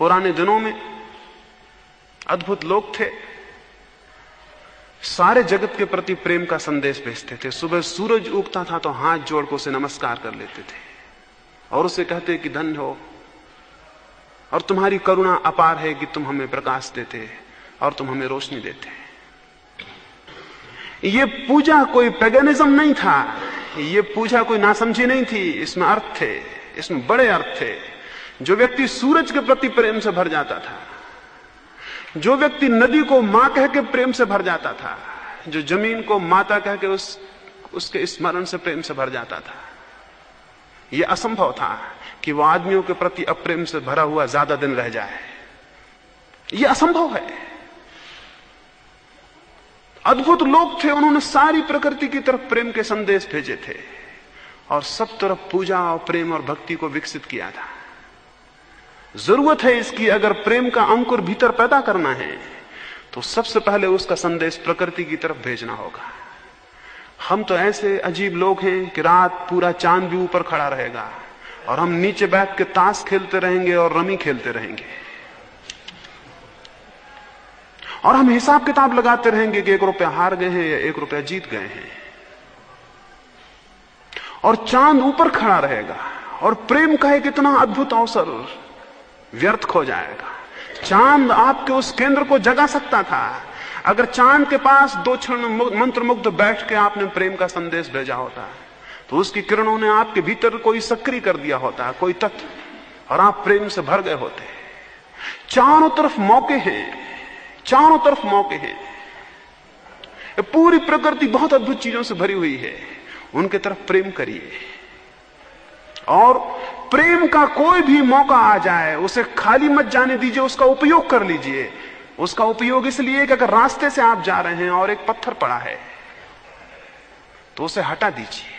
पुराने दिनों में अद्भुत लोग थे, सारे जगत के प्रति प्रेम का संदेश भेजते थे। सुबह सूरज उगता था तो हाथ जोड़ को उसे नमस्कार कर लेते थे और उसे कहते कि धन्य हो और तुम्हारी करुणा अपार है कि तुम हमें प्रकाश देते और तुम हमें रोशनी देते। ये पूजा कोई पैगनिज्म नहीं था, ये पूजा कोई नासमझी नहीं थी, इसमें अर्थ थे, इसमें बड़े अर्थ थे। जो व्यक्ति सूरज के प्रति प्रेम से भर जाता था, जो व्यक्ति नदी को मां कह के प्रेम से भर जाता था, जो जमीन को माता कह के उसके स्मरण से प्रेम से भर जाता था, यह असंभव था कि वह आदमियों के प्रति अप्रेम से भरा हुआ ज्यादा दिन रह जाए। यह असंभव है। अद्भुत लोग थे, उन्होंने सारी प्रकृति की तरफ प्रेम के संदेश भेजे थे और सब तरफ पूजा और प्रेम और भक्ति को विकसित किया था। जरूरत है इसकी, अगर प्रेम का अंकुर भीतर पैदा करना है तो सबसे पहले उसका संदेश प्रकृति की तरफ भेजना होगा। हम तो ऐसे अजीब लोग हैं कि रात पूरा चांद भी ऊपर खड़ा रहेगा और हम नीचे बैठ के ताश खेलते रहेंगे और रमी खेलते रहेंगे और हम हिसाब किताब लगाते रहेंगे कि 1 रुपया हार गए हैं या 1 रुपया जीत गए हैं, और चांद ऊपर खड़ा रहेगा और प्रेम का एक इतना अद्भुत अवसर व्यर्थ खो जाएगा। चांद आपके उस केंद्र को जगा सकता था। अगर चांद के पास 2 क्षण मंत्रमुग्ध बैठ के आपने प्रेम का संदेश भेजा होता तो उसकी किरणों ने आपके भीतर कोई सक्रिय कर दिया होता, कोई तत्व, और आप प्रेम से भर गए होते। चारों तरफ मौके हैं, चारों तरफ मौके हैं। पूरी प्रकृति बहुत अद्भुत चीजों से भरी हुई है, उनके तरफ प्रेम करिए और प्रेम का कोई भी मौका आ जाए उसे खाली मत जाने दीजिए, उसका उपयोग कर लीजिए। उसका उपयोग इसलिए कि अगर रास्ते से आप जा रहे हैं और एक पत्थर पड़ा है तो उसे हटा दीजिए।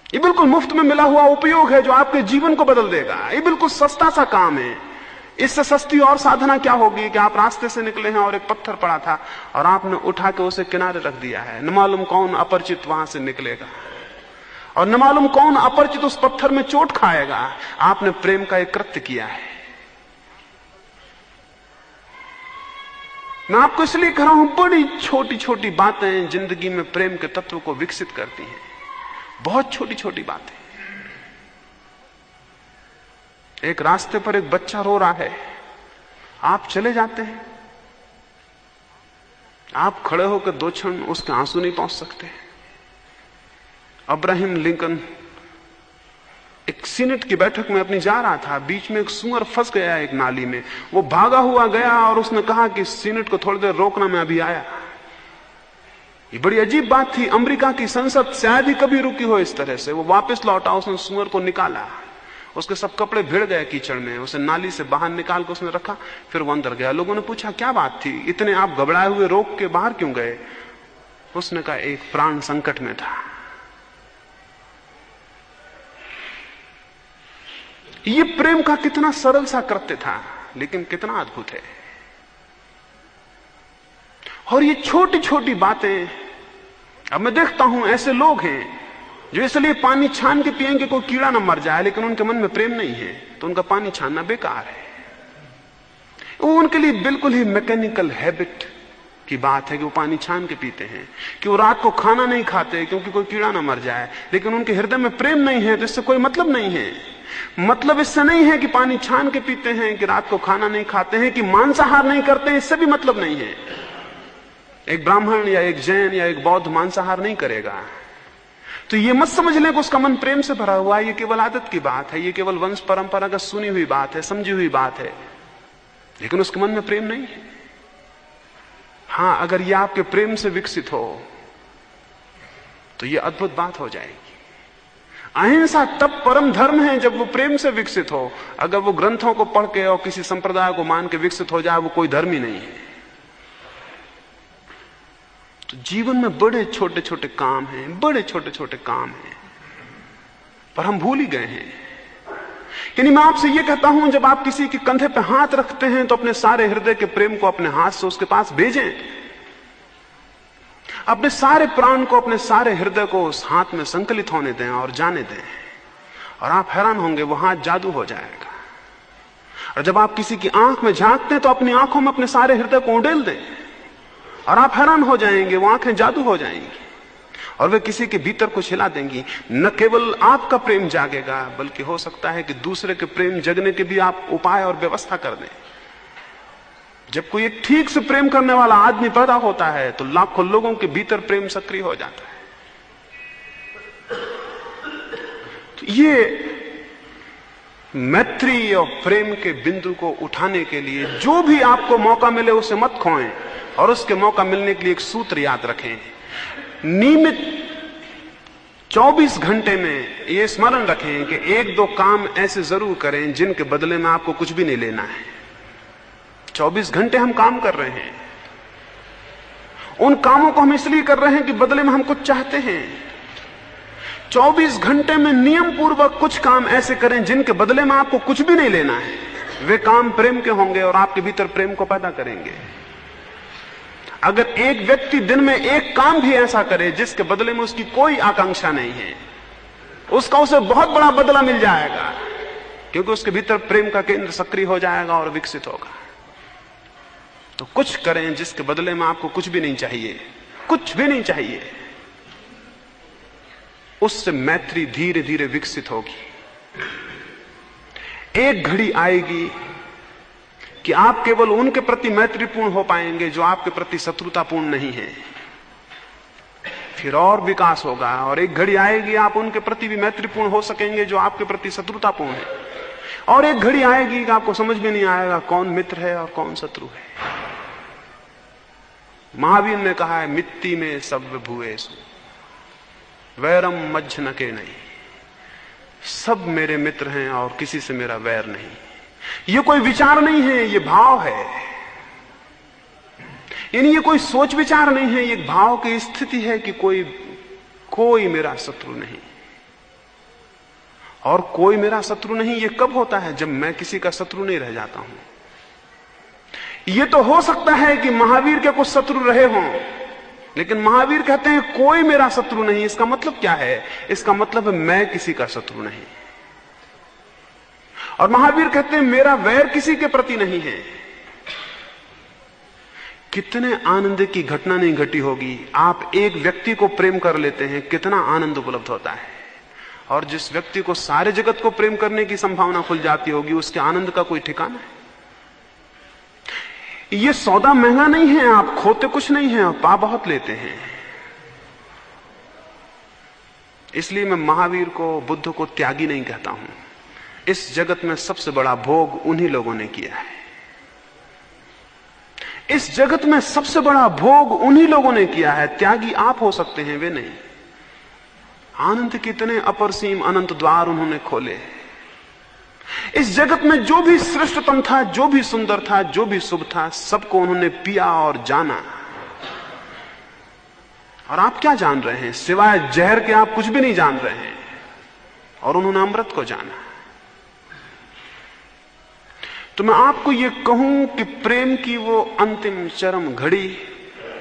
ये बिल्कुल मुफ्त में मिला हुआ उपयोग है जो आपके जीवन को बदल देगा। ये बिल्कुल सस्ता सा काम है। इससे सस्ती और साधना क्या होगी कि आप रास्ते से निकले हैं और एक पत्थर पड़ा था और आपने उठा के उसे किनारे रख दिया है। न मालूम कौन अपरिचित वहां से निकलेगा और न मालूम कौन अपरिचित उस पत्थर में चोट खाएगा। आपने प्रेम का एक कृत्य किया है। मैं आपको इसलिए कह रहा हूं, बड़ी छोटी छोटी बातें जिंदगी में प्रेम के तत्व को विकसित करती हैं। बहुत छोटी छोटी बातें। एक रास्ते पर एक बच्चा रो रहा है, आप चले जाते हैं, आप खड़े होकर 2 क्षण उसके आंसू नहीं पहुंच सकते। अब्राहम लिंकन एक सीनेट की बैठक में अपनी जा रहा था, बीच में एक सूअर फंस गया एक नाली में। वो भागा हुआ गया और उसने कहा कि सीनेट को थोड़ी देर रोकना, मैं अभी आया। ये बड़ी अजीब बात थी। अमेरिका की संसद शायद ही कभी रुकी हो इस तरह से। वो वापस लौटा, उसने सूअर को निकाला, उसके सब कपड़े भिड़ गए कीचड़ में, उसे नाली से बाहर निकाल कर उसने रखा, फिर वो अंदर गया। लोगों ने पूछा क्या बात थी, इतने आप घबराए हुए रोक के बाहर क्यों गए? उसने कहा एक प्राण संकट में था। ये प्रेम का कितना सरल सा कृत्य था, लेकिन कितना अद्भुत है। और ये छोटी छोटी बातें, अब मैं देखता हूं ऐसे लोग हैं जो इसलिए पानी छान के पिएंगे कोई कीड़ा ना मर जाए, लेकिन उनके मन में प्रेम नहीं है तो उनका पानी छानना बेकार है। वो उनके लिए बिल्कुल ही मैकेनिकल हैबिट की बात है कि वो पानी छान के पीते हैं, कि वो रात को खाना नहीं खाते क्योंकि कोई कीड़ा ना मर जाए, लेकिन उनके हृदय में प्रेम नहीं है तो इससे कोई मतलब नहीं है। मतलब इससे नहीं है कि पानी छान के पीते हैं, कि रात को खाना नहीं खाते हैं, कि मांसाहार नहीं करते हैं, इससे भी मतलब नहीं है। एक ब्राह्मण या एक जैन या एक बौद्ध मांसाहार नहीं करेगा तो ये मत समझ लें कि उसका मन प्रेम से भरा हुआ है। ये केवल आदत की बात है, ये केवल वंश परंपरा का सुनी हुई बात है, समझी हुई बात है, लेकिन उसके मन में प्रेम नहीं है। हां, अगर ये आपके प्रेम से विकसित हो तो ये अद्भुत बात हो जाएगी। अहिंसा तब परम धर्म है जब वो प्रेम से विकसित हो। अगर वो ग्रंथों को पढ़ के और किसी संप्रदाय को मान के विकसित हो जाए, वो कोई धर्म ही नहीं है। तो जीवन में बड़े छोटे छोटे काम हैं, बड़े छोटे छोटे काम हैं, पर हम भूल ही गए हैं। यानी मैं आपसे यह कहता हूं, जब आप किसी के कंधे पे हाथ रखते हैं तो अपने सारे हृदय के प्रेम को अपने हाथ से उसके पास भेजें। अपने सारे प्राण को, अपने सारे हृदय को उस हाथ में संकलित होने दें और जाने दें, और आप हैरान होंगे वो हाथ जादू हो जाएगा। और जब आप किसी की आंख में झांकते हैं तो अपनी आंखों में अपने सारे हृदय को उड़ेल दें और आप हैरान हो जाएंगे, वो आंखें जादू हो जाएंगी और वे किसी के भीतर कुछ हिला देंगी। न केवल आपका प्रेम जागेगा, बल्कि हो सकता है कि दूसरे के प्रेम जगने के भी आप उपाय और व्यवस्था कर दें। जब कोई एक ठीक से प्रेम करने वाला आदमी पैदा होता है तो लाखों लोगों के भीतर प्रेम सक्रिय हो जाता है। तो ये मैत्री और प्रेम के बिंदु को उठाने के लिए जो भी आपको मौका मिले उसे मत खोएं, और उसके मौका मिलने के लिए एक सूत्र याद रखें। नियमित 24 घंटे में ये स्मरण रखें कि 1-2 काम ऐसे जरूर करें जिनके बदले में आपको कुछ भी नहीं लेना है। 24 घंटे हम काम कर रहे हैं, उन कामों को हम इसलिए कर रहे हैं कि बदले में हम कुछ चाहते हैं। 24 घंटे में नियम पूर्वक कुछ काम ऐसे करें जिनके बदले में आपको कुछ भी नहीं लेना है। वे काम प्रेम के होंगे और आपके भीतर प्रेम को पैदा करेंगे। अगर एक व्यक्ति दिन में एक काम भी ऐसा करे जिसके बदले में उसकी कोई आकांक्षा नहीं है, उसका उसे बहुत बड़ा बदला मिल जाएगा, क्योंकि उसके भीतर प्रेम का केंद्र सक्रिय हो जाएगा और विकसित होगा। तो कुछ करें जिसके बदले में आपको कुछ भी नहीं चाहिए, कुछ भी नहीं चाहिए। उससे मैत्री धीरे धीरे विकसित होगी। एक घड़ी आएगी कि आप केवल उनके प्रति मैत्रीपूर्ण हो पाएंगे जो आपके प्रति शत्रुतापूर्ण नहीं है। फिर और विकास होगा, और एक घड़ी आएगी आप उनके प्रति भी मैत्रीपूर्ण हो सकेंगे जो आपके प्रति शत्रुतापूर्ण है। और एक घड़ी आएगी कि आपको समझ में नहीं आएगा कौन मित्र है और कौन शत्रु है। महावीर ने कहा है, मिट्टी में सब भूएसु वैरम मज्झ न के नहीं। सब मेरे मित्र हैं और किसी से मेरा वैर नहीं। ये कोई विचार नहीं है, ये भाव है। यानी ये कोई सोच विचार नहीं है, ये भाव की स्थिति है कि कोई मेरा शत्रु नहीं। और कोई मेरा शत्रु नहीं ये कब होता है? जब मैं किसी का शत्रु नहीं रह जाता हूं। ये तो हो सकता है कि महावीर के कुछ शत्रु रहे हों, लेकिन महावीर कहते हैं कोई मेरा शत्रु नहीं। इसका मतलब क्या है? इसका मतलब है मैं किसी का शत्रु नहीं। और महावीर कहते हैं मेरा वैर किसी के प्रति नहीं है। कितने आनंद की घटना नहीं घटी होगी, आप एक व्यक्ति को प्रेम कर लेते हैं, कितना आनंद उपलब्ध होता है। और जिस व्यक्ति को सारे जगत को प्रेम करने की संभावना खुल जाती होगी, उसके आनंद का कोई ठिकाना है। ये सौदा महंगा नहीं है, आप खोते कुछ नहीं है और पा बहुत लेते हैं। इसलिए मैं महावीर को, बुद्ध को त्यागी नहीं कहता हूं। इस जगत में सबसे बड़ा भोग उन्हीं लोगों ने किया है। इस जगत में सबसे बड़ा भोग उन्हीं लोगों ने किया है। त्यागी आप हो सकते हैं, वे नहीं। आनंद कितने अपरसीम अनंत द्वार उन्होंने खोले। इस जगत में जो भी श्रेष्ठतम था, जो भी सुंदर था, जो भी शुभ था, सबको उन्होंने पिया और जाना। और आप क्या जान रहे हैं? सिवाय जहर के आप कुछ भी नहीं जान रहे हैं। और उन्होंने अमृत को जाना। तो मैं आपको यह कहूं कि प्रेम की वो अंतिम चरम घड़ी,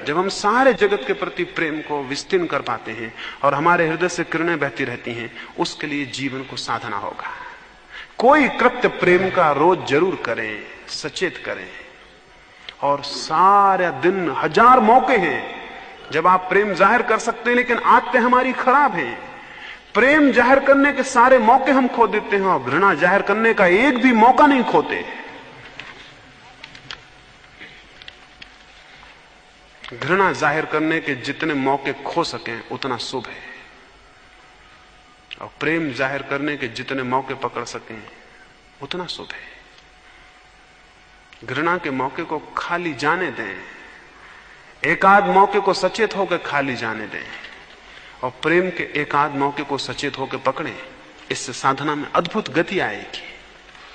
जब हम सारे जगत के प्रति प्रेम को विस्तीर्ण कर पाते हैं और हमारे हृदय से किरणें बहती रहती हैं, उसके लिए जीवन को साधना होगा। कोई कृत्य प्रेम का रोज जरूर करें, सचेत करें। और सारे दिन 1000 मौके हैं जब आप प्रेम जाहिर कर सकते हैं, लेकिन आदतें हमारी खराब हैं। प्रेम जाहिर करने के सारे मौके हम खो देते हैं और घृणा जाहिर करने का एक भी मौका नहीं खोते। घृणा जाहिर करने के जितने मौके खो सकें उतना शुभ है, और प्रेम जाहिर करने के जितने मौके पकड़ सकें उतना शुभ है। घृणा के मौके को खाली जाने दें, एक आध मौके को सचेत होकर खाली जाने दें, और प्रेम के एक आध मौके को सचेत होकर पकड़ें। इससे साधना में अद्भुत गति आएगी।